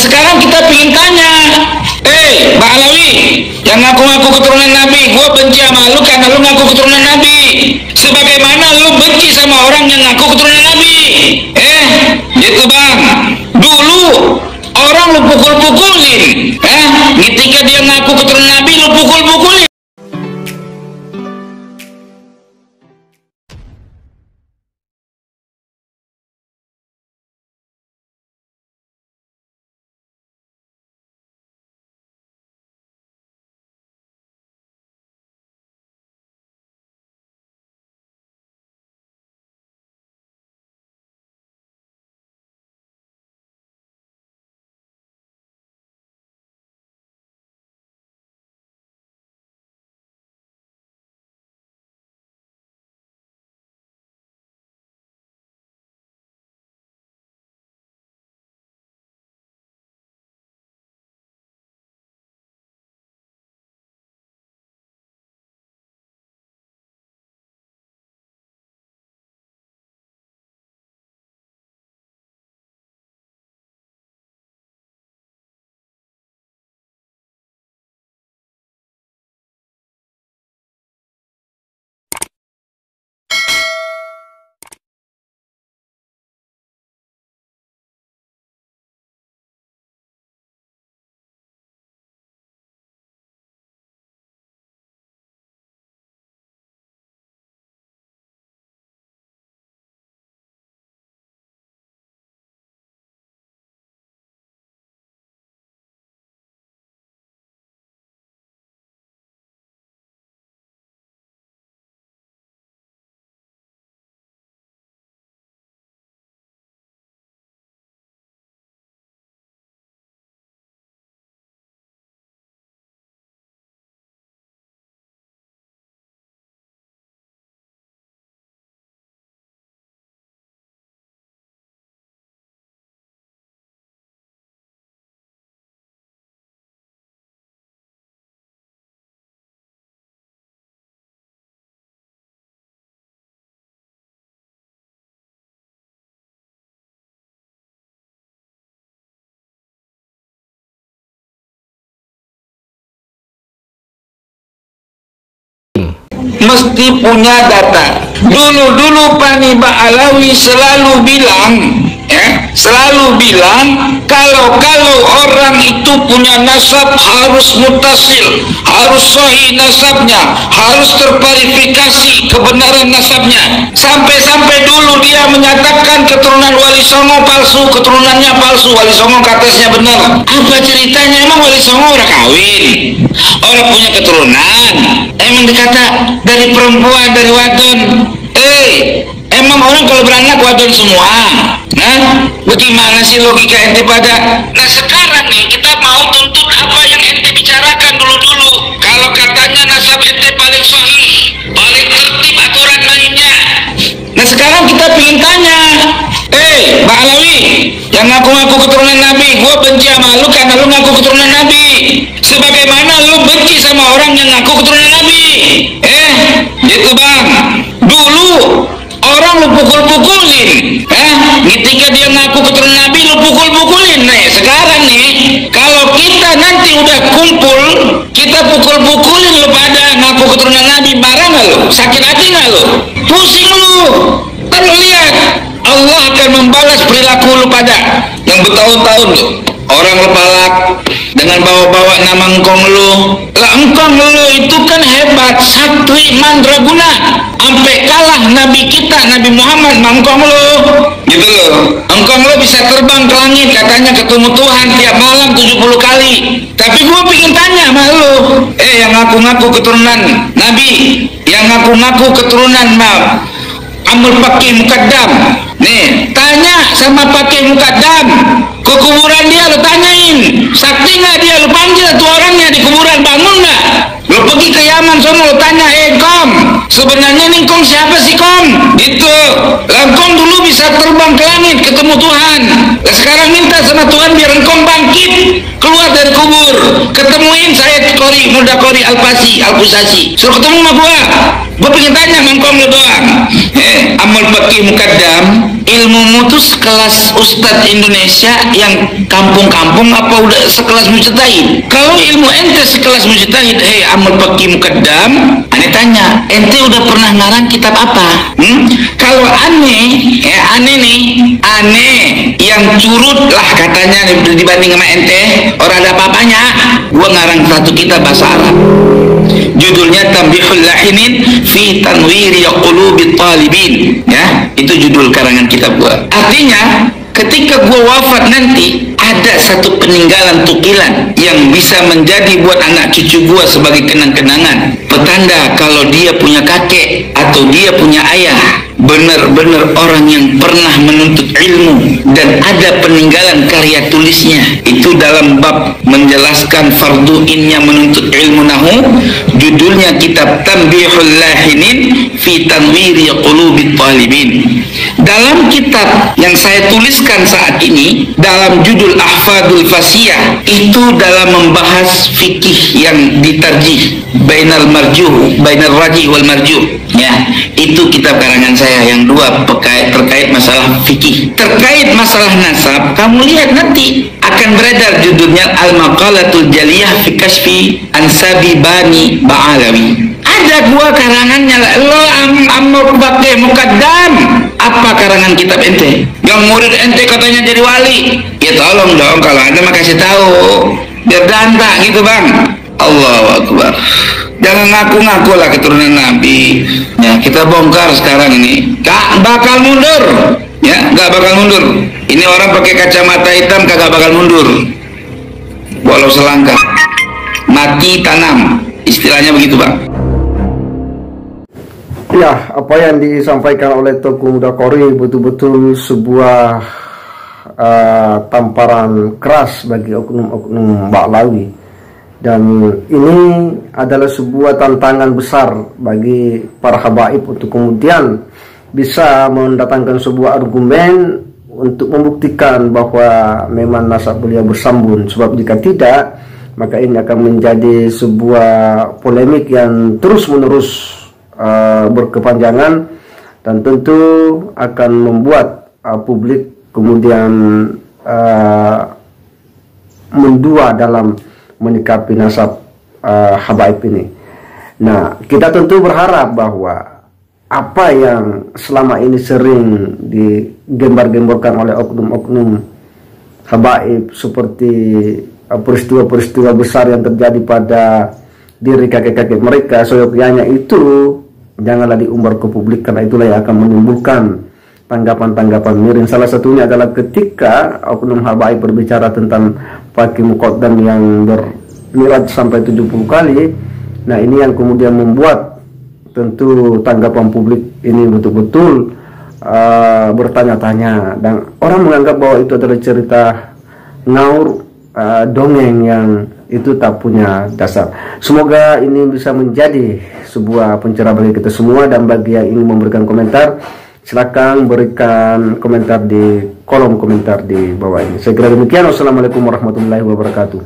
sekarang kita ingin tanya, Mbak Alawi, yang ngaku-ngaku keturunan Nabi, gue benci sama lu karena lu ngaku keturunan Nabi. Sebagaimana lu benci sama orang yang ngaku keturunan Nabi. Gitu bang. Dulu orang lu pukul-pukulin, ketika dia ngaku keturunan Nabi lu pukul-pukulin. Mesti punya data. Dulu Pani Mbak Alawi selalu bilang kalau orang itu punya nasab harus mutasil, harus sahih nasabnya, harus terverifikasi kebenaran nasabnya. Sampai dulu dia menyatakan keturunan Wali Songo palsu, keturunannya palsu. Wali Songo katanya benar. Apa ceritanya? Emang Wali Songo orang kawin, orang punya keturunan, emang dikata dari perempuan, dari wadon. Emang orang kalau beranak wadon semua? Bagaimana sih logika ente pada? Nah sekarang nih kita mau tuntut apa yang ente bicarakan dulu. Kalau katanya nasab ente paling sahih, paling tertib aturan mainnya. Nah sekarang kita ingin tanya, Mbak Alawi, yang ngaku-ngaku keturunan Nabi, gue benci sama lu karena lu ngaku keturunan Nabi. Sebagaimana lu benci sama orang yang ngaku keturunan Nabi. Gitu bang. Dulu orang lu pukul-pukulin, ketika dia ngaku keturunan Nabi lu pukul-pukulin. Nah sekarang nih kalau kita nanti udah kumpul, kita pukul-pukulin lu pada ngaku keturunan Nabi, marah nggak lu? Sakit hati nggak lu? Pusing lu? Kan lu lihat Allah akan membalas perilaku lu pada yang bertahun-tahun lu. Orang lu palak dengan bawa-bawa nama engkong lu. Lah engkong lu itu kan hebat, sakti mandraguna, sampai kalah Nabi kita Nabi Muhammad mangkong lu. Gitu loh. Engkong lu bisa terbang ke langit, katanya ketemu Tuhan tiap malam 70 kali. Tapi gua pengen tanya sama lu, yang ngaku-ngaku keturunan Nabi, yang ngaku-ngaku keturunan Amul Pakih Mukaddam. Nih, tanya sama Pakih Mukaddam, ke kuburan dia lu tanyain, sakti nggak dia, lu panggil tuh orangnya di kuburan, bangun nggak? Lu pergi ke Yaman sono lu tanya, Kom, sebenarnya nih Kong siapa sih Kong? Gitu. Kong dulu bisa terbang ke langit ketemu Tuhan. Nah, sekarang minta sama Tuhan biar Kong bangkit keluar dari kubur, ketemuin saya Muda Qori Al-Fusasi, suruh ketemu sama gua pengen tanya mangkong lu doang. Amul Pakih Mukaddam, ilmumu tuh sekelas Ustadz Indonesia yang kampung-kampung apa udah sekelas mujtahid? Kalau ilmu ente sekelas mujtahid, hei Amal Paki Mukaddam, ane tanya, ente udah pernah ngarang kitab apa? Kalau aneh yang curut lah katanya dibanding sama ente, orang ada apa-apanya. Gua ngarang satu kitab bahasa Arab, judulnya Tanbihul Lahinin fi Tanwiri Qulubi Talibin, ya, itu judul karangan kitab gua. Artinya ketika gua wafat nanti ada satu peninggalan tukilan yang bisa menjadi buat anak cucu gua sebagai kenang-kenangan, petanda kalau dia punya kakek atau dia punya ayah benar-benar orang yang pernah menuntut ilmu dan ada peninggalan karya tulisnya. Itu dalam bab menjelaskan fardu innya menuntut ilmu nahu, judulnya kitab Tanbihul Lahinin fi Tanwiri Qulubi Talibin. Dalam kitab yang saya tuliskan saat ini dalam judul Ahfadul Fasiyah, itu dalam membahas fikih yang ditarjih bainal rajih wal marjuh, ya, itu kitab karangan saya yang dua terkait masalah fikih. Terkait masalah nasab, kamu lihat nanti akan beredar judulnya Al-Maqalatul Jaliyah fi Kashfi Ansabi Bani Ba'alawi. Ada dua karangannya. Lo Amal Paki Mukaddam, apa karangan kitab ente? Yang murid ente katanya jadi wali. Ya tolong dong, kalau ada mah kasih tahu biar danta gitu bang. Allahu Akbar. Jangan ngaku-ngaku lah keturunan Nabi. Ya, kita bongkar sekarang ini. Gak bakal mundur. Ya, gak bakal mundur. Ini orang pakai kacamata hitam kagak bakal mundur. Walau selangkah. Mati tanam. Istilahnya begitu, Bang. Ya, apa yang disampaikan oleh Teuku Mudakori betul-betul sebuah tamparan keras bagi oknum-oknum Ba'lawi. Dan ini adalah sebuah tantangan besar bagi para habaib untuk kemudian bisa mendatangkan sebuah argumen untuk membuktikan bahwa memang nasab beliau bersambung. Sebab jika tidak, maka ini akan menjadi sebuah polemik yang terus-menerus berkepanjangan dan tentu akan membuat publik kemudian mendua dalam menyikapi nasab habaib ini. Nah, kita tentu berharap bahwa apa yang selama ini sering digembar-gemborkan oleh oknum-oknum habaib seperti peristiwa-peristiwa besar yang terjadi pada diri kakek-kakek mereka, seyogyanya itu janganlah diumbar ke publik, karena itulah yang akan menimbulkan tanggapan-tanggapan miring. Salah satunya adalah ketika oknum habaib berbicara tentang Paki Mukaddam yang bermiraj sampai 70 kali. Nah, ini yang kemudian membuat tentu tanggapan publik ini betul-betul bertanya-tanya, dan orang menganggap bahwa itu adalah cerita ngaur, dongeng yang itu tak punya dasar. Semoga ini bisa menjadi sebuah pencerah bagi kita semua, dan bagi yang ingin memberikan komentar, silakan berikan komentar di kolom komentar di bawah ini. Saya kira demikian. Wassalamualaikum warahmatullahi wabarakatuh.